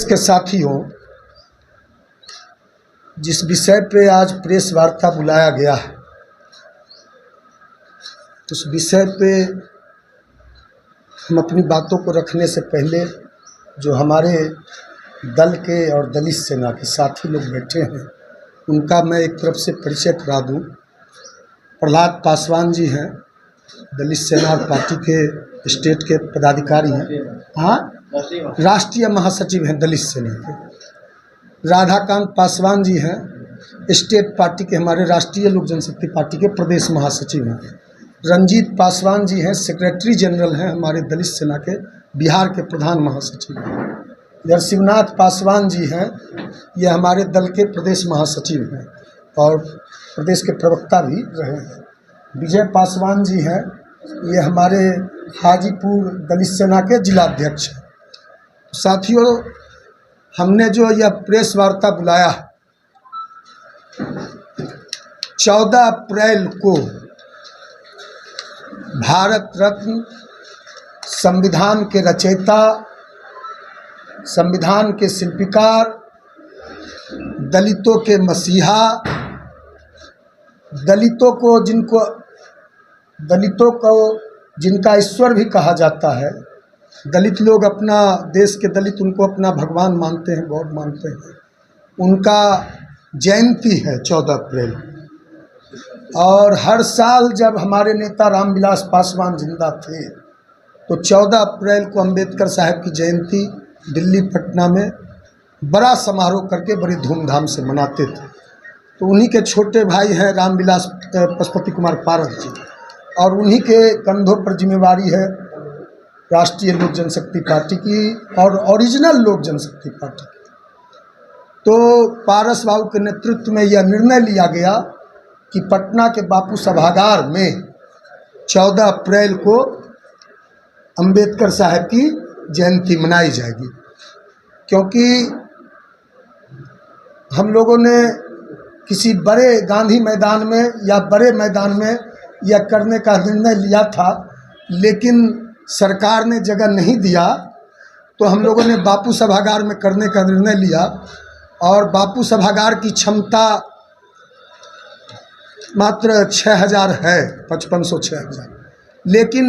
इसके साथियों, जिस विषय पे आज प्रेस वार्ता बुलाया गया है, उस विषय पे हम अपनी बातों को रखने से पहले जो हमारे दल के और दलित सेना के साथी लोग बैठे हैं, उनका मैं एक तरफ से परिचय करा दूं। प्रहलाद पासवान जी हैं, दलित सेना पार्टी के स्टेट के पदाधिकारी हैं। हाँ, राष्ट्रीय महासचिव हैं दलित सेना के। राधाकांत पासवान जी हैं, स्टेट पार्टी के, हमारे राष्ट्रीय लोक जनशक्ति पार्टी के प्रदेश महासचिव हैं। रंजीत पासवान जी हैं, सेक्रेटरी जनरल हैं हमारे दलित सेना के, बिहार के प्रधान महासचिव हैं। इधर शिवनाथ पासवान जी हैं, ये हमारे दल के प्रदेश महासचिव हैं और प्रदेश के प्रवक्ता भी रहे हैं। विजय पासवान जी हैं, ये हमारे हाजीपुर दलित सेना के जिलाध्यक्ष हैं। साथियों, हमने जो यह प्रेस वार्ता बुलाया है, 14 अप्रैल को भारत रत्न, संविधान के रचयिता, संविधान के शिल्पकार, दलितों के मसीहा, दलितों को जिनका ईश्वर भी कहा जाता है, दलित लोग अपना, देश के दलित उनको अपना भगवान मानते हैं, गॉड मानते हैं। उनका जयंती है 14 अप्रैल। और हर साल जब हमारे नेता रामविलास पासवान जिंदा थे तो 14 अप्रैल को अंबेडकर साहब की जयंती दिल्ली, पटना में बड़ा समारोह करके बड़ी धूमधाम से मनाते थे। तो उन्हीं के छोटे भाई हैं रामविलास पशुपति कुमार पारस जी, और उन्हीं के कंधों पर जिम्मेवारी है राष्ट्रीय लोक जनशक्ति पार्टी की और ओरिजिनल लोक जनशक्ति पार्टी की। तो पारस बाबू के नेतृत्व में यह निर्णय लिया गया कि पटना के बापू सभागार में 14 अप्रैल को अंबेडकर साहब की जयंती मनाई जाएगी। क्योंकि हम लोगों ने किसी बड़े गांधी मैदान में या बड़े मैदान में यह करने का निर्णय लिया था, लेकिन सरकार ने जगह नहीं दिया, तो हम लोगों ने बापू सभागार में करने का निर्णय लिया। और बापू सभागार की क्षमता मात्र 6000 है, 5500-6000, लेकिन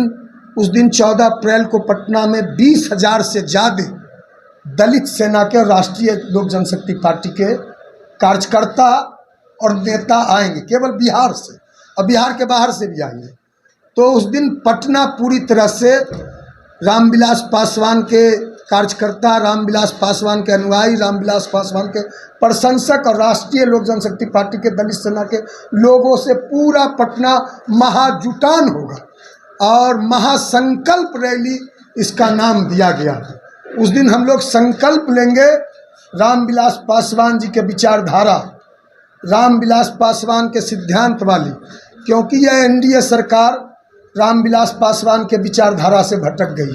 उस दिन 14 अप्रैल को पटना में 20,000 से ज़्यादा दलित सेना के राष्ट्रीय लोक जनशक्ति पार्टी के कार्यकर्ता और नेता आएंगे, केवल बिहार से, और बिहार के बाहर से भी आएंगे। तो उस दिन पटना पूरी तरह से रामविलास पासवान के कार्यकर्ता, रामविलास पासवान के अनुयायी, रामविलास पासवान के प्रशंसक और राष्ट्रीय लोक जनशक्ति पार्टी के दलित सेना के लोगों से पूरा पटना महाजुटान होगा और महासंकल्प रैली इसका नाम दिया गया है। उस दिन हम लोग संकल्प लेंगे रामविलास पासवान जी के विचारधारा, रामविलास पासवान के सिद्धांत वाली, क्योंकि यह एनडीए सरकार रामविलास पासवान के विचारधारा से भटक गई।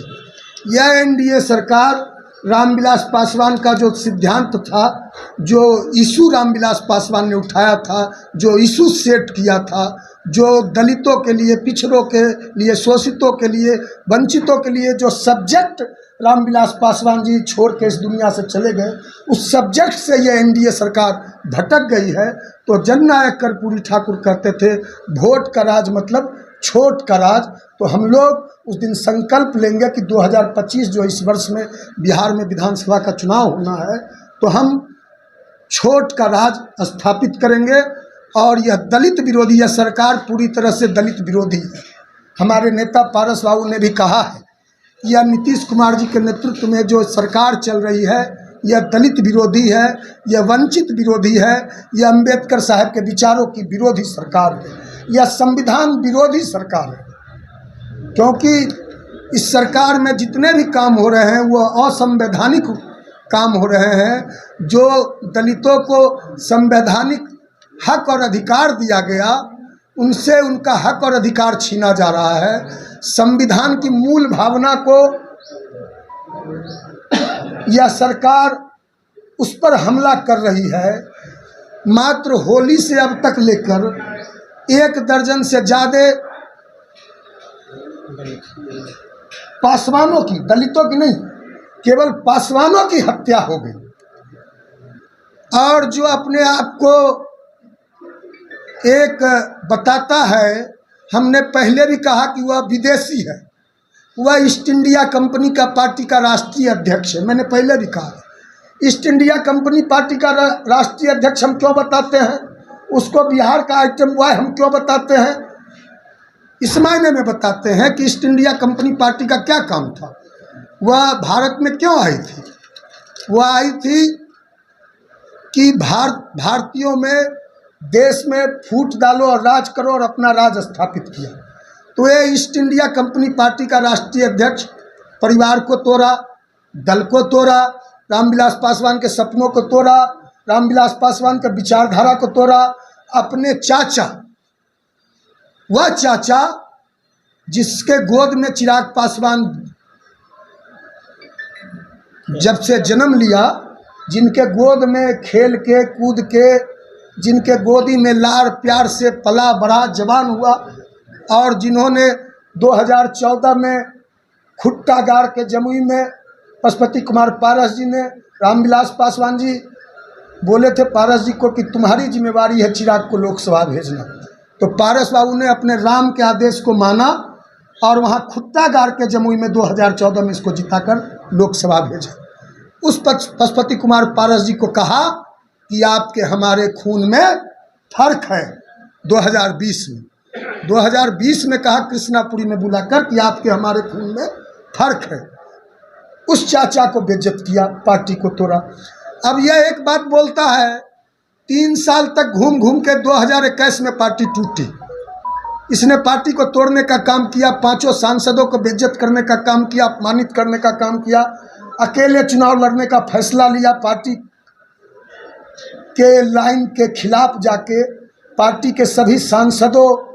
यह एनडीए सरकार रामविलास पासवान का जो सिद्धांत था, जो इशू रामविलास पासवान ने उठाया था, जो इशू सेट किया था, जो दलितों के लिए, पिछड़ों के लिए, शोषितों के लिए, वंचितों के लिए जो सब्जेक्ट रामविलास पासवान जी छोड़ के इस दुनिया से चले गए, उस सब्जेक्ट से यह एनडीए सरकार भटक गई है। तो जननायक कर्पूरी ठाकुर कहते थे, वोट का राज मतलब छोट का राज। तो हम लोग उस दिन संकल्प लेंगे कि 2025 जो इस वर्ष में बिहार में विधानसभा का चुनाव होना है, तो हम छोट का राज स्थापित करेंगे। और यह दलित विरोधी, यह सरकार पूरी तरह से दलित विरोधी है। हमारे नेता पारस बाबू ने भी कहा है, यह नीतीश कुमार जी के नेतृत्व में जो सरकार चल रही है, यह दलित विरोधी है, यह वंचित विरोधी है, यह अंबेडकर साहब के विचारों की विरोधी सरकार है, यह संविधान विरोधी सरकार है। क्योंकि इस सरकार में जितने भी काम हो रहे हैं वो असंवैधानिक काम हो रहे हैं। जो दलितों को संवैधानिक हक और अधिकार दिया गया, उनसे उनका हक और अधिकार छीना जा रहा है। संविधान की मूल भावना को यह सरकार उस पर हमला कर रही है। मात्र होली से अब तक लेकर 1 दर्जन से ज़्यादा पासवानों की, दलितों की नहीं, केवल पासवानों की हत्या हो गई। और जो अपने आप को एक बताता है, हमने पहले भी कहा कि वह विदेशी है, वह ईस्ट इंडिया कंपनी का पार्टी का राष्ट्रीय अध्यक्ष है। मैंने पहले भी कहा ईस्ट इंडिया कंपनी पार्टी का राष्ट्रीय अध्यक्ष हम क्यों बताते हैं, उसको बिहार का आइटम बॉय हम क्यों बताते हैं? इस मायने में बताते हैं कि ईस्ट इंडिया कंपनी पार्टी का क्या काम था, वह भारत में क्यों आई थी। वह आई थी कि भारतीयों में, देश में फूट डालो और राज करो और अपना राज स्थापित किया। तो ये ईस्ट इंडिया कंपनी पार्टी का राष्ट्रीय अध्यक्ष परिवार को तोड़ा, दल को तोड़ा, रामविलास पासवान के सपनों को तोड़ा, रामविलास पासवान के विचारधारा को तोड़ा। अपने चाचा, वह चाचा जिसके गोद में चिराग पासवान जब से जन्म लिया, जिनके गोद में खेल के कूद के, जिनके गोदी में लाड़ प्यार से पला बड़ा जवान हुआ, और जिन्होंने 2014 में खुट्टा गाड़ के जमुई में पशुपति कुमार पारस जी ने, रामविलास पासवान जी बोले थे पारस जी को कि तुम्हारी जिम्मेवारी है चिराग को लोकसभा भेजना। तो पारस बाबू ने अपने राम के आदेश को माना और वहाँ खुट्टा गाड़ के जमुई में 2014 में इसको जिताकर लोकसभा भेजा। उस पशुपति कुमार पारस जी को कहा कि आपके हमारे खून में फर्क है। 2020 में कहा कृष्णापुरी में बुलाकर कि आपके हमारे खून में फर्क है। उस चाचा को बेइज्जत किया, पार्टी को तोड़ा। अब यह एक बात बोलता है, 3 साल तक घूम घूम के 2021 में पार्टी टूटी। इसने पार्टी को तोड़ने का काम किया, 5 सांसदों को बेइज्जत करने का काम किया, अपमानित करने का काम किया, अकेले चुनाव लड़ने का फैसला लिया, पार्टी के लाइन के खिलाफ जाके, पार्टी के सभी सांसदों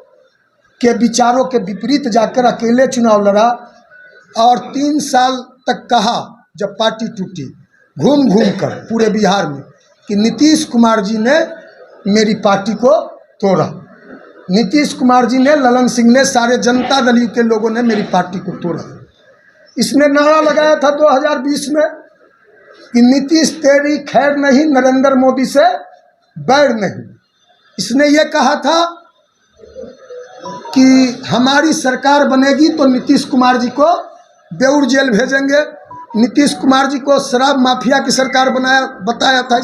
के विचारों के विपरीत जाकर अकेले चुनाव लड़ा। और 3 साल तक कहा, जब पार्टी टूटी, घूम घूम कर पूरे बिहार में, कि नीतीश कुमार जी ने मेरी पार्टी को तोड़ा, नीतीश कुमार जी ने, ललन सिंह ने, सारे जनता दल के लोगों ने मेरी पार्टी को तोड़ा। इसने नारा लगाया था 2020 में कि नीतीश तेरी खैर नहीं, नरेंद्र मोदी से बैर नहीं। इसने ये कहा था कि हमारी सरकार बनेगी तो नीतीश कुमार जी को बेऊर जेल भेजेंगे। नीतीश कुमार जी को शराब माफिया की सरकार बताया था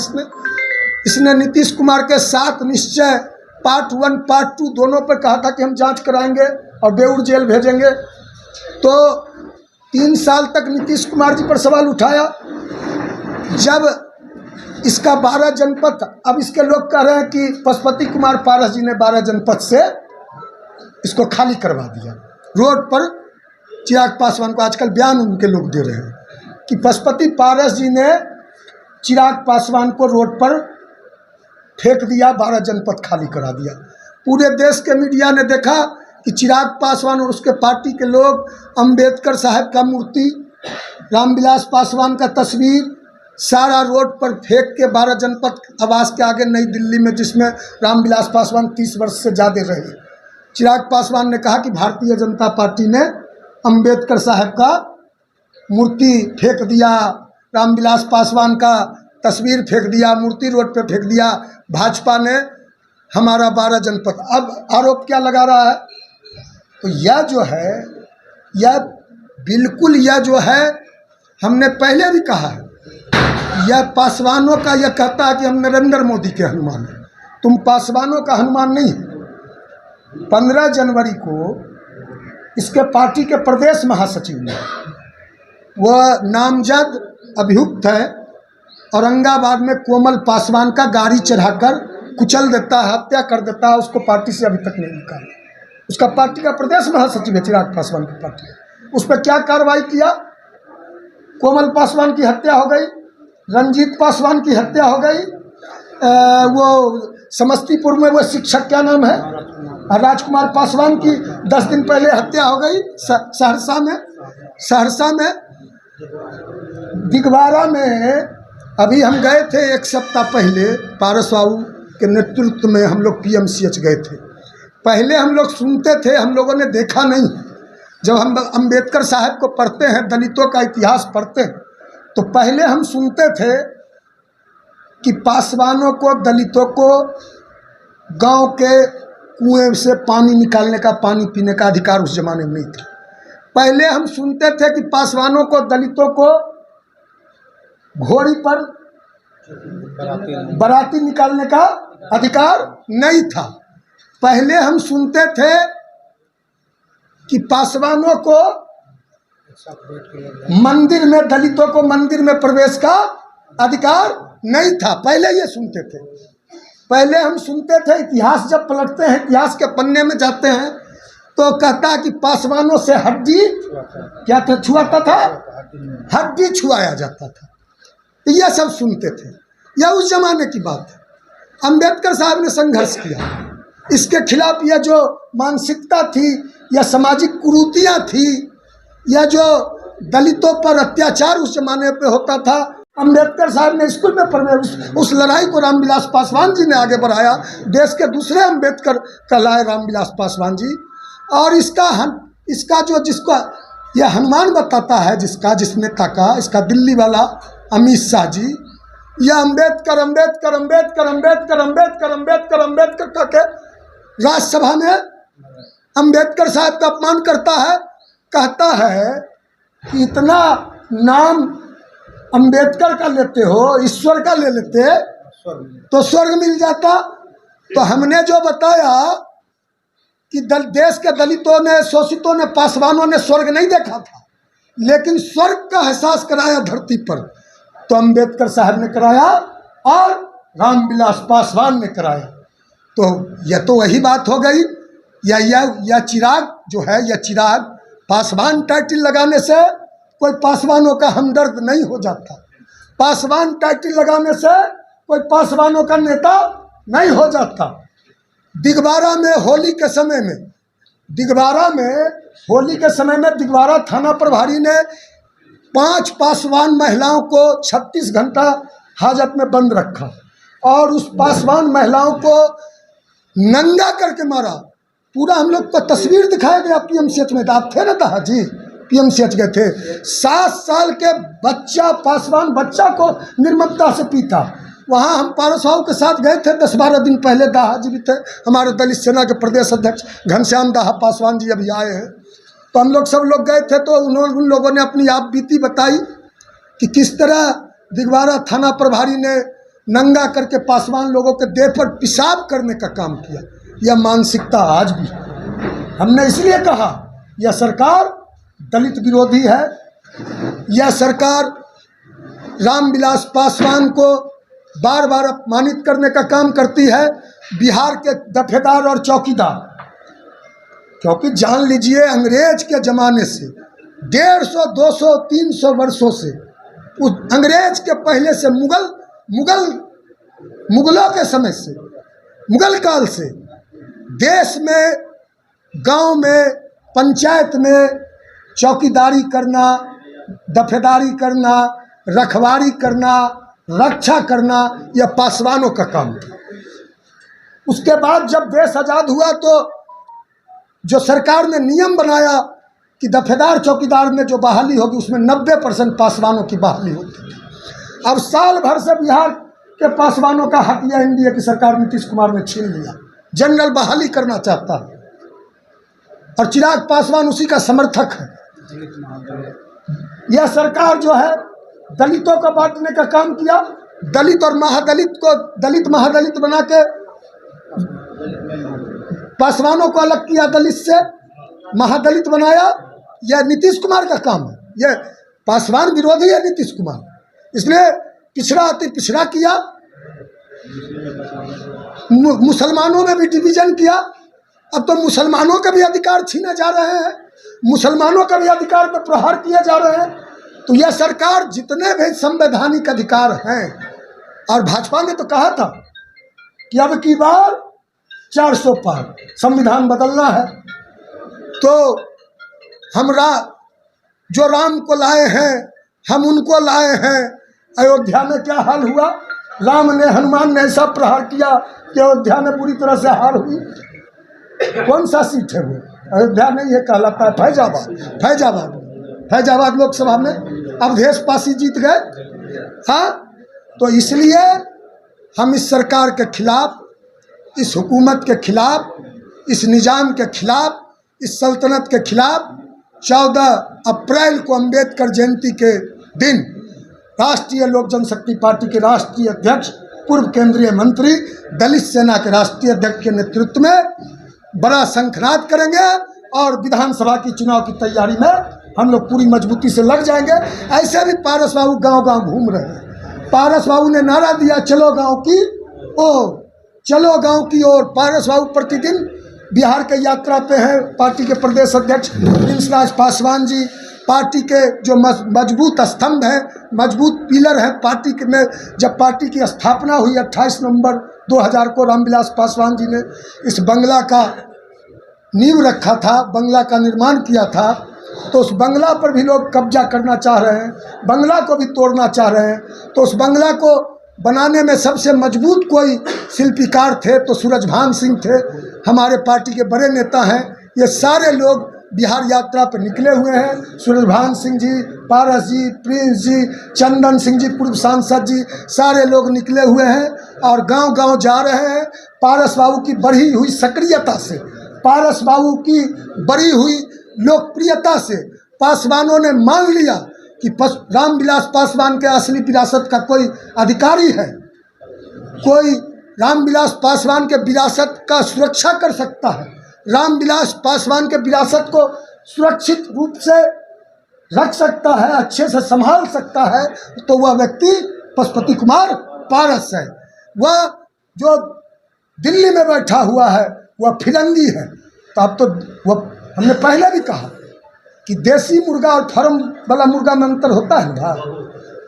इसने नीतीश कुमार के 7 निश्चय पार्ट 1 पार्ट 2 दोनों पर कहा था कि हम जांच कराएंगे और बेऊर जेल भेजेंगे। तो 3 साल तक नीतीश कुमार जी पर सवाल उठाया। जब इसका 12 जनपद, अब इसके लोग कह रहे हैं कि पशुपति कुमार पारस जी ने 12 जनपद से इसको खाली करवा दिया। रोड पर चिराग पासवान को आजकल बयान उनके लोग दे रहे हैं कि पशुपति पारस जी ने चिराग पासवान को रोड पर फेंक दिया, 12 जनपद खाली करा दिया। पूरे देश के मीडिया ने देखा कि चिराग पासवान और उसके पार्टी के लोग अंबेडकर साहब का मूर्ति, रामविलास पासवान का तस्वीर सारा रोड पर फेंक के 12 जनपद आवास के आगे नई दिल्ली में, जिसमें रामविलास पासवान 30 वर्ष से ज़्यादा रहे, चिराग पासवान ने कहा कि भारतीय जनता पार्टी ने अंबेडकर साहब का मूर्ति फेंक दिया, रामविलास पासवान का तस्वीर फेंक दिया, मूर्ति रोड पे फेंक दिया, भाजपा ने हमारा 12 जनपद। अब आरोप क्या लगा रहा है? तो यह जो है, यह बिल्कुल, यह जो है, हमने पहले भी कहा है, यह पासवानों का, यह कहता है कि हम नरेंद्र मोदी के हनुमान हैं। तुम पासवानों का हनुमान नहीं है। 15 जनवरी को इसके पार्टी के प्रदेश महासचिव ने, वह नामजद अभियुक्त है, औरंगाबाद में कोमल पासवान का गाड़ी चढ़ाकर कुचल देता है, हत्या कर देता है, उसको पार्टी से अभी तक नहीं निकाला। उसका पार्टी का प्रदेश महासचिव है चिराग पासवान की पार्टी। उस पर क्या कार्रवाई किया? कोमल पासवान की हत्या हो गई, रंजीत पासवान की हत्या हो गई, वो समस्तीपुर में वो शिक्षक, क्या नाम है, राजकुमार पासवान की 10 दिन पहले हत्या हो गई। सहरसा में दिगवारा में अभी हम गए थे 1 सप्ताह पहले, पारस बाबू के नेतृत्व में हम लोग PMCH गए थे। पहले हम लोग सुनते थे, हम लोगों ने देखा नहीं। जब हम अंबेडकर साहब को पढ़ते हैं, दलितों का इतिहास पढ़ते हैं, तो पहले हम सुनते थे कि पासवानों को, दलितों को गांव के कुएं से पानी निकालने का, पानी पीने का अधिकार उस जमाने में नहीं था। पहले हम सुनते थे कि पासवानों को, दलितों को घोड़ी पर बराती निकालने का अधिकार नहीं था। पहले हम सुनते थे कि पासवानों को मंदिर में, दलितों को मंदिर में प्रवेश का अधिकार नहीं था। पहले ये सुनते थे। पहले हम सुनते थे, इतिहास जब पलटते हैं, इतिहास के पन्ने में जाते हैं तो कहता है कि पासवानों से हड्डी क्या था, छुआता था, हड्डी छुआया जाता था। ये सब सुनते थे। यह उस जमाने की बात है। अंबेडकर साहब ने संघर्ष किया इसके खिलाफ। यह जो मानसिकता थी, यह सामाजिक कुरीतियाँ थी, यह जो दलितों पर अत्याचार उस जमाने पे होता था, अंबेडकर साहब ने स्कूल में प्रवेश, उस लड़ाई को रामविलास पासवान जी ने आगे बढ़ाया। देश के दूसरे अंबेडकर कहलाए रामविलास पासवान जी। और इसका जो, जिसको यह हनुमान बताता है, जिसने ताका, इसका दिल्ली वाला अमित शाह जी, यह अम्बेडकर अम्बेडकर अम्बेडकर अम्बेडकर अम्बेडकर अम्बेडकर अम्बेडकर करके राज्यसभा में अम्बेडकर साहब का अपमान करता है। कहता है कि इतना नाम अम्बेडकर का लेते हो, ईश्वर का ले लेते तो स्वर्ग मिल जाता। तो हमने जो बताया कि देश के दलितों ने, शोषितों ने, पासवानों ने स्वर्ग नहीं देखा था, लेकिन स्वर्ग का एहसास कराया धरती पर तो अंबेडकर साहब ने कराया और रामविलास पासवान ने कराया। तो यह तो वही बात हो गई। यह चिराग जो है, यह चिराग पासवान टाइटल लगाने से कोई पासवानों का हमदर्द नहीं हो जाता। पासवान टाइटल लगाने से कोई पासवानों का नेता नहीं हो जाता। दिगवारा में होली के समय में, दिगवारा थाना प्रभारी ने 5 पासवान महिलाओं को 36 घंटा हाजत में बंद रखा और उस पासवान महिलाओं को नंगा करके मारा। पूरा हम लोग को तस्वीर दिखाया गया पीएमसीएच में। आप थे ना दाहा जी, पीएमसीएच गए थे। 7 साल के बच्चा, पासवान बच्चा को निर्ममता से पीटा। वहाँ हम पारस साहब के साथ गए थे 10-12 दिन पहले। दाहा जी भी थे, हमारे दलित सेना के प्रदेश अध्यक्ष घनश्याम दाहा पासवान जी अभी आए हैं। तो हम लोग सब लोग गए थे तो उन लोगों ने अपनी आप बीती बताई कि किस तरह दिगवारा थाना प्रभारी ने नंगा करके पासवान लोगों के देह पर पेशाब करने का काम किया। यह मानसिकता आज भी है। हमने इसलिए कहा यह सरकार दलित विरोधी है। यह सरकार रामविलास पासवान को बार बार अपमानित करने का काम करती है। बिहार के दफेदार और चौकीदार, क्योंकि जान लीजिए अंग्रेज के ज़माने से 150, 200, 300 वर्षों से, उस अंग्रेज के पहले से, मुगलों के समय से, मुगल काल से देश में, गांव में, पंचायत में चौकीदारी करना, दफेदारी करना, रखवारी करना, रक्षा करना, यह पासवानों का काम था। उसके बाद जब देश आज़ाद हुआ तो जो सरकार ने नियम बनाया कि दफेदार चौकीदार में जो बहाली होगी उसमें 90% पासवानों की बहाली होती थी। अब साल भर से बिहार के पासवानो't का हक यह एनडीए की सरकार नीतीश कुमार ने छीन लिया। जनरल बहाली करना चाहता है और चिराग पासवान उसी का समर्थक है। यह सरकार जो है दलितों को बांटने का काम किया। दलित और महादलित को, दलित महादलित बना के पासवानों को अलग किया, दलित से महादलित बनाया। यह नीतीश कुमार का काम है। यह पासवान विरोधी है नीतीश कुमार, इसलिए पिछड़ा अति पिछड़ा किया। मुसलमानों में भी डिवीजन किया। अब तो मुसलमानों के भी अधिकार छीने जा रहे हैं, मुसलमानों के भी अधिकार पर प्रहार किए जा रहे हैं। तो यह सरकार जितने भी संवैधानिक अधिकार हैं, और भाजपा ने तो कहा था कि अब की बार 400 पार संविधान बदलना है, तो हम जो राम को लाए हैं हम उनको लाए हैं। अयोध्या में क्या हाल हुआ? राम ने, हनुमान ने ऐसा प्रहार किया कि अयोध्या में पूरी तरह से हार हुई। कौन सा सीट है वो? अयोध्या नहीं, ये कहलाता है फैजाबाद। फैजाबाद लोकसभा में अवधेश पासी जीत गए। हाँ, तो इसलिए हम इस सरकार के खिलाफ, इस हुकूमत के खिलाफ, इस निज़ाम के खिलाफ, इस सल्तनत के खिलाफ 14 अप्रैल को अंबेडकर जयंती के दिन राष्ट्रीय लोक जनशक्ति पार्टी के राष्ट्रीय अध्यक्ष, पूर्व केंद्रीय मंत्री, दलित सेना के राष्ट्रीय अध्यक्ष के नेतृत्व में बड़ा शंखनाद करेंगे और विधानसभा की चुनाव की तैयारी में हम लोग पूरी मजबूती से लग जाएंगे। ऐसे भी पारस बाबू गांव-गांव घूम रहे हैं। पारस बाबू ने नारा दिया, चलो गांव की ओर, चलो गांव की ओर। पारस बाबू प्रतिदिन बिहार के यात्रा पे हैं। पार्टी के प्रदेश अध्यक्ष प्रिंसराज पासवान जी, पार्टी के जो मजबूत स्तंभ हैं, मजबूत पिलर हैं पार्टी के में, जब पार्टी की स्थापना हुई 28 नवंबर 2000 को रामविलास पासवान जी ने इस बंगला का नींव रखा था, बंगला का निर्माण किया था, तो उस बंगला पर भी लोग कब्जा करना चाह रहे हैं, बंगला को भी तोड़ना चाह रहे हैं। तो उस बंगला को बनाने में सबसे मजबूत कोई शिल्पीकार थे तो सूरजभान सिंह थे, हमारे पार्टी के बड़े नेता हैं। ये सारे लोग बिहार यात्रा पर निकले हुए हैं। सूरजभान सिंह जी, पारस जी, प्रिंस जी, चंदन सिंह जी, पूर्व सांसद जी, सारे लोग निकले हुए हैं और गांव-गांव जा रहे हैं। पारस बाबू की बढ़ी हुई सक्रियता से, पारस बाबू की बढ़ी हुई लोकप्रियता से पासवानों ने मान लिया कि रामविलास पासवान के असली विरासत का कोई अधिकारी है, कोई रामविलास पासवान के विरासत का सुरक्षा कर सकता है, रामविलास पासवान के विरासत को सुरक्षित रूप से रख सकता है, अच्छे से संभाल सकता है, तो वह व्यक्ति पशुपति कुमार पारस है। वह जो दिल्ली में बैठा हुआ है वह फिरंगी है। तो अब तो वह, हमने पहले भी कहा कि देसी मुर्गा और फार्म वाला मुर्गा में अंतर होता है ना,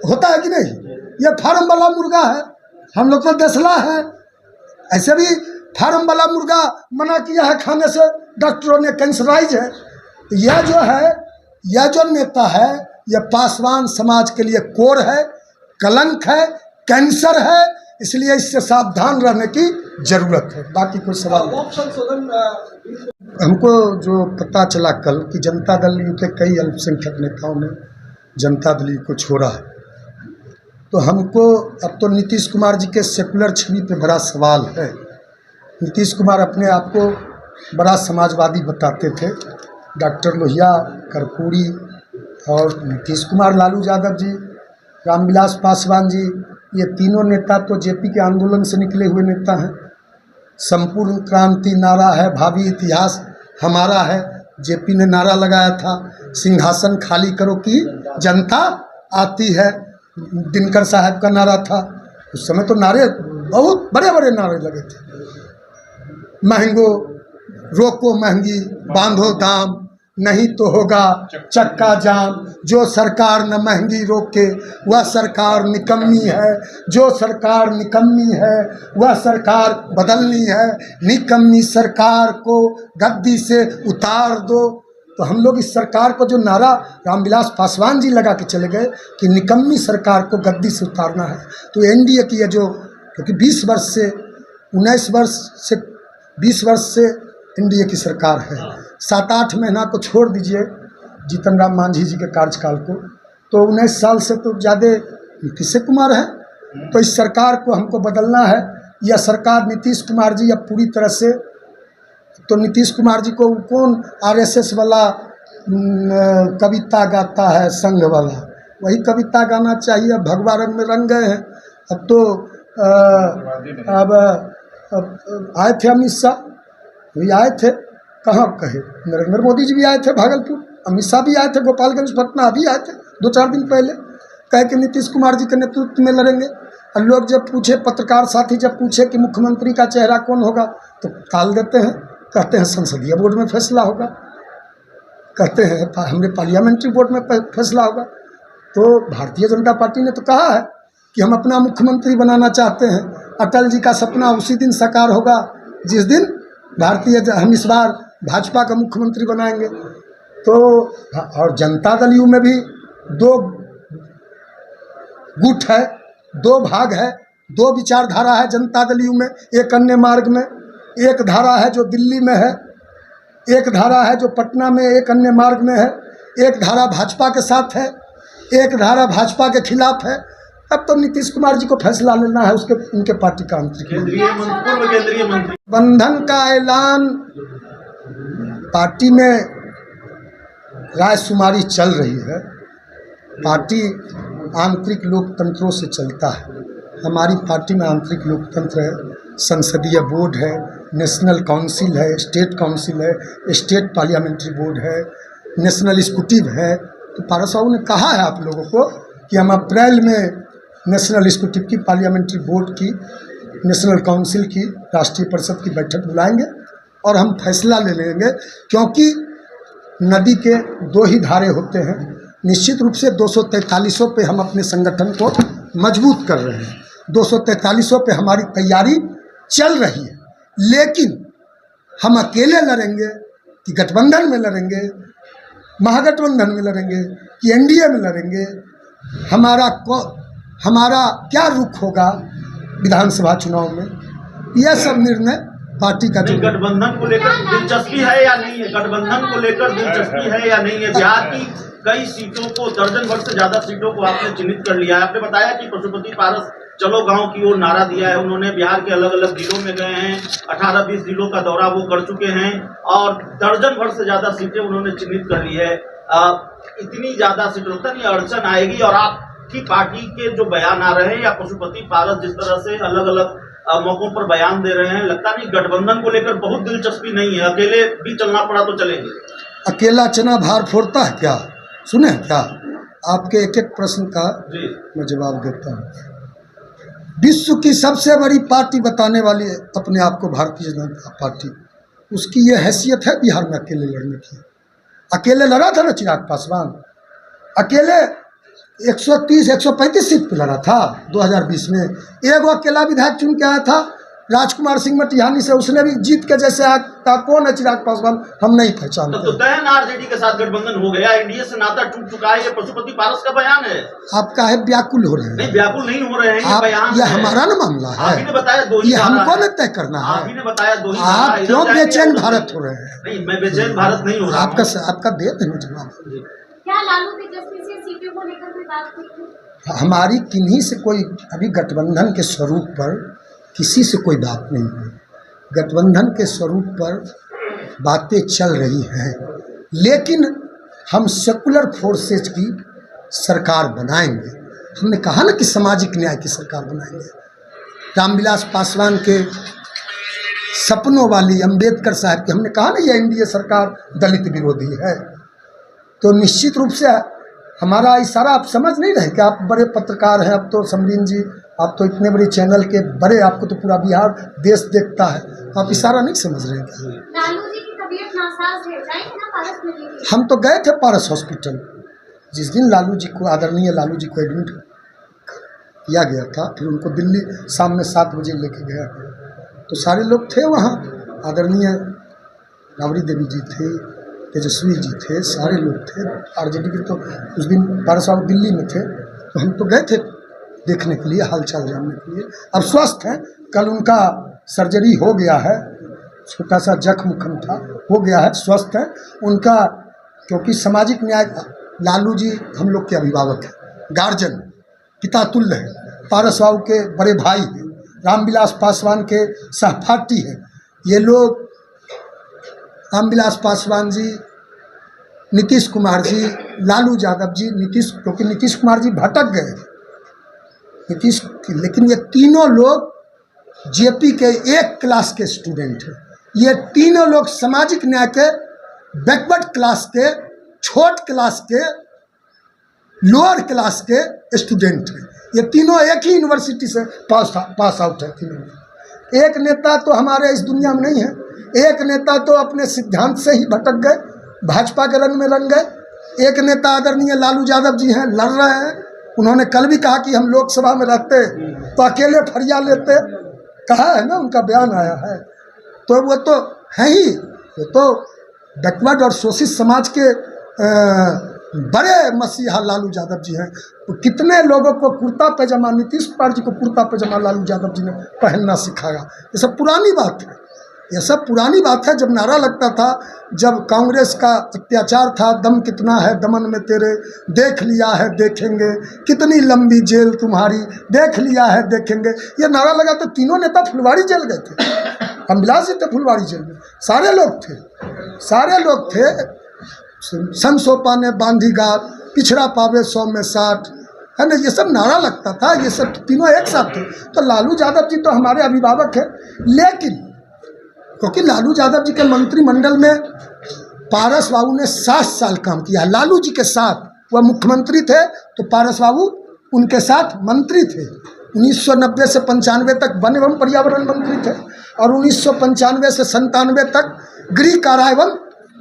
होता है कि नहीं? ये फार्म वाला मुर्गा है, हम लोग तो देसला है। ऐसे भी फार्म वाला मुर्गा मना किया है खाने से, डॉक्टरों ने, कैंसराइज है। तो यह जो है, यह जो नेता है, यह पासवान समाज के लिए कोर है, कलंक है, कैंसर है, इसलिए इससे सावधान रहने की जरूरत है। बाकी कोई सवाल नहीं। हमको जो पता चला कल कि जनता दल यू के कई अल्पसंख्यक नेताओं ने जनता दल को छोड़ा है, तो हमको अब तो नीतीश कुमार जी के सेकुलर छवि पे बड़ा सवाल है। नीतीश कुमार अपने आप को बड़ा समाजवादी बताते थे। डॉक्टर लोहिया, कर्पूरी और नीतीश कुमार, लालू यादव जी, रामविलास पासवान जी, ये तीनों नेता तो जेपी के आंदोलन से निकले हुए नेता हैं। संपूर्ण क्रांति नारा है, भावी इतिहास हमारा है, जेपी ने नारा लगाया था। सिंहासन खाली करो कि जनता आती है, दिनकर साहब का नारा था। उस समय तो नारे बहुत बड़े बड़े नारे लगे थे। महंगो रोको महंगी, बांधो दाम, नहीं तो होगा चक्का जाम। जो सरकार न महंगी रोके वह सरकार निकम्मी है, जो सरकार निकम्मी है वह सरकार बदलनी है। निकम्मी सरकार को गद्दी से उतार दो। तो हम लोग इस सरकार को जो नारा रामविलास पासवान जी लगा के चले गए कि निकम्मी सरकार को गद्दी से उतारना है, तो एनडीए की है जो, क्योंकि 20 वर्ष से 20 वर्ष से एनडीए की सरकार है। 7-8 महीना को छोड़ दीजिए जीतन राम मांझी जी के कार्यकाल को, तो 19 साल से तो ज़्यादा नीतीश कुमार है। तो इस सरकार को हमको बदलना है। यह सरकार नीतीश कुमार जी अब पूरी तरह से, तो नीतीश कुमार जी को कौन आरएसएस वाला कविता गाता है, संघ वाला, वही कविता गाना चाहिए। अब भगवा रंग में रंग गए हैं। अब तो अब आए थे अमित शाह, भी आए थे, कहाँ कहे, नरेंद्र मोदी जी भी आए थे भागलपुर, अमित शाह भी आए थे गोपालगंज, पटना अभी आए थे 2-4 दिन पहले, कहे कि नीतीश कुमार जी के नेतृत्व में लड़ेंगे। और लोग जब पूछे, पत्रकार साथी जब पूछे कि मुख्यमंत्री का चेहरा कौन होगा, तो टाल देते हैं, कहते हैं संसदीय बोर्ड में फैसला होगा, कहते हैं हमने पार्लियामेंट्री बोर्ड में फैसला होगा। तो भारतीय जनता पार्टी ने तो कहा है कि हम अपना मुख्यमंत्री बनाना चाहते हैं। अटल जी का सपना उसी दिन साकार होगा जिस दिन हम इस बार भाजपा का मुख्यमंत्री बनाएंगे। तो और जनता दल यू में भी 2 गुट है, 2 भाग है, 2 विचारधारा है जनता दल यू में। एक अन्य मार्ग में, एक धारा है जो दिल्ली में है, एक धारा है जो पटना में, एक अन्य मार्ग में है, एक धारा भाजपा के साथ है, एक धारा भाजपा के खिलाफ है। अब तो नीतीश कुमार जी को फैसला लेना है, उसके उनके पार्टी का आंतरिक केंद्रीय मंत्री बंधन का ऐलान। पार्टी में रायशुमारी चल रही है। पार्टी आंतरिक लोकतंत्रों से चलता है। हमारी पार्टी में आंतरिक लोकतंत्र है, संसदीय बोर्ड है, नेशनल काउंसिल है, स्टेट काउंसिल है, स्टेट पार्लियामेंट्री बोर्ड है, नेशनल एग्जीक्यूटिव है। तो पारस साहब ने कहा है आप लोगों को कि हम अप्रैल में नेशनल एग्जीक्यूटिव की, पार्लियामेंट्री बोर्ड की, नेशनल काउंसिल की, राष्ट्रीय परिषद की बैठक बुलाएंगे और हम फैसला ले लेंगे। क्योंकि नदी के दो ही धारे होते हैं। निश्चित रूप से 243 पे हम अपने संगठन को मजबूत कर रहे हैं। 243 पे हमारी तैयारी चल रही है। लेकिन हम अकेले लड़ेंगे कि गठबंधन में लड़ेंगे, महागठबंधन में लड़ेंगे कि एनडीए में लड़ेंगे, हमारा क्या रुख होगा विधानसभा चुनाव में, यह सब निर्णय पार्टी का। गठबंधन को लेकर दिलचस्पी है या नहीं है? गठबंधन को लेकर दिलचस्पी है या नहीं है? बिहार की कई सीटों को, दर्जन भर से ज्यादा सीटों को आपने चिन्हित कर लिया है। आपने बताया कि पशुपति पारस चलो गांव की ओर नारा दिया है उन्होंने। बिहार के अलग अलग जिलों में गए हैं, 18-20 जिलों का दौरा वो कर चुके हैं और दर्जन भर से ज्यादा सीटें उन्होंने चिन्हित कर ली है। इतनी ज्यादा सीटों तक ये अड़चन आएगी और आपकी पार्टी के जो बयान आ रहे हैं या पशुपति पारस जिस तरह से अलग अलग मौकों पर बयान दे रहे हैं, लगता नहीं गठबंधन को लेकर बहुत दिलचस्पी नहीं है। अकेले भी चलना पड़ा तो चलेंगे। अकेला चना भार फोड़ता है क्या? सुने क्या? आपके एक एक प्रश्न का मैं जवाब देता हूँ। विश्व की सबसे बड़ी पार्टी बताने वाली अपने आप को भारतीय जनता पार्टी, उसकी ये हैसियत है बिहार में अकेले लड़ने की। अकेले लड़ा था ना चिराग पासवान, अकेले 130-135 सीट पे लड़ा था 2020 में। एक अकेला विधायक चुन के आया था राजकुमार सिंह मटिहानी से, उसने भी जीत के जैसे आता। कौन है चिराग पासवान? हम नहीं पहचानते। तो तय आरजेडी के साथ गठबंधन हो गया, एनडीए से नाता टूट चुका है, ये पशुपति पारस का बयान है। आप काहे व्याकुल हो रहे हैं? नहीं, व्याकुल नहीं हो रहे हैं, ये बयान ये हमारा ना मामला है। आपने बताया दो ही, ये हमको न तय करना है। आपने बताया दो ही। आप क्यों बेचैन भारत हो रहे हैं? नहीं, मैं बेचैन भारत नहीं हो रहा। आपका दे देना जवाब। क्या लालू तेजस्वी से सीटों को लेकर कोई बात हुई? हमारी किन्हीं से कोई अभी गठबंधन के स्वरूप पर किसी से कोई बात नहीं हुई। गठबंधन के स्वरूप पर बातें चल रही हैं, लेकिन हम सेकुलर फोर्सेज की सरकार बनाएंगे। हमने कहा ना कि सामाजिक न्याय की सरकार बनाएंगे। रामविलास पासवान के सपनों वाली अंबेडकर साहब की, हमने कहा ना ये एनडीए सरकार दलित विरोधी है। तो निश्चित रूप से हमारा इशारा आप समझ नहीं रहे कि आप बड़े पत्रकार हैं। अब तो समरीन जी, आप तो इतने बड़े चैनल के बड़े, आपको तो पूरा बिहार देश देखता है, आप इशारा नहीं समझ रहे हैं क्या? लालू जी की तबीयत नासाज है, जाएंगे ना पारस मिलने के लिए? हम तो गए थे पारस हॉस्पिटल जिस दिन लालू जी को, आदरणीय लालू जी को एडमिट किया गया था। फिर उनको दिल्ली शाम में 7 बजे लेके गया, तो सारे लोग थे वहाँ। आदरणीय राबड़ी देवी जी थे, तेजस्वी जी थे, सारे लोग थे आरजेडी के। तो उस दिन पारस साहब दिल्ली में थे, तो हम तो गए थे देखने के लिए, हालचाल जानने के लिए। अब स्वस्थ हैं। कल उनका सर्जरी हो गया है, छोटा सा जख्म था, हो गया है, स्वस्थ है उनका। क्योंकि सामाजिक न्याय, लालू जी हम लोग के अभिभावक हैं, गार्जियन, पिता तुल्य है। पारस साहब के बड़े भाई हैं, रामविलास पासवान के सहपाठी हैं। ये लोग रामविलास पासवान जी, नीतीश कुमार जी, लालू यादव जी, क्योंकि नीतीश कुमार जी भटक गए लेकिन ये तीनों लोग जेपी के एक क्लास के स्टूडेंट हैं। ये तीनों लोग सामाजिक न्याय के बैकवर्ड क्लास के, छोट क्लास के, लोअर क्लास के स्टूडेंट हैं। ये तीनों एक ही यूनिवर्सिटी से पास आउट है तीनों। एक नेता तो हमारे इस दुनिया में नहीं है। एक नेता तो अपने सिद्धांत से ही भटक गए, भाजपा के रंग में रंग गए। एक नेता आदरणीय लालू यादव जी हैं, लड़ रहे हैं। उन्होंने कल भी कहा कि हम लोकसभा में रहते तो अकेले फरिया लेते, कहा है ना, उनका बयान आया है। तो वो तो है ही, वो तो बैकवर्ड और शोषित समाज के बड़े मसीहा लालू यादव जी हैं। तो कितने लोगों को कुर्ता पैजामा, नीतीश कुमार जी को कुर्ता पैजामा लालू यादव जी ने पहनना सिखाया। ये सब पुरानी बात है। ये सब पुरानी बात है। जब नारा लगता था, जब कांग्रेस का अत्याचार था, दम कितना है दमन में तेरे, देख लिया है देखेंगे, कितनी लंबी जेल तुम्हारी, देख लिया है देखेंगे, ये नारा लगा तो तीनों नेता फुलवारी जेल गए थे। रामविलास जी थे फुलवारी जेल में, सारे लोग थे। सन सोपा ने बांधी गात, पिछड़ा पावे 100 में 60, है ना, ये सब नारा लगता था। ये सब तीनों एक साथ थे। तो लालू यादव जी तो हमारे अभिभावक हैं, लेकिन क्योंकि लालू यादव जी के मंत्रिमंडल में पारस बाबू ने 7 साल काम किया। लालू जी के साथ वह मुख्यमंत्री थे तो पारस बाबू उनके साथ मंत्री थे। 1990 से 95 तक वन एवं पर्यावरण मंत्री थे और 1995 से 97 तक गृह कारा एवं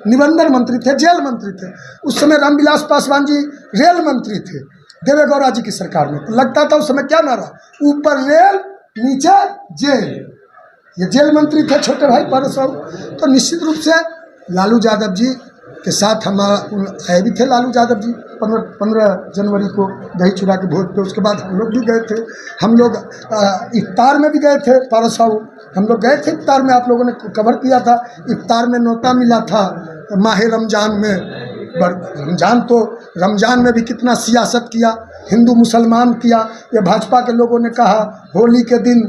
निबंधन मंत्री थे, जेल मंत्री थे। उस समय रामविलास पासवान जी रेल मंत्री थे देवेगौड़ा जी की सरकार में। तो लगता था उस समय क्या नारा, ऊपर रेल नीचे जेल। ये जेल मंत्री थे छोटे भाई पारस बाबू। तो निश्चित रूप से लालू यादव जी के साथ हमारा आए भी थे। लालू यादव जी 15 जनवरी को दही चूड़ा के भोज पे, उसके बाद हम लोग भी गए थे। हम लोग इफ्तार में भी गए थे। पारस बाबू हम लोग गए थे इफ्तार में, आप लोगों ने कवर किया था। इफ्तार में न्योता मिला था माह रमज़ान में। रमज़ान में भी कितना सियासत किया, हिंदू मुसलमान किया। ये भाजपा के लोगों ने कहा होली के दिन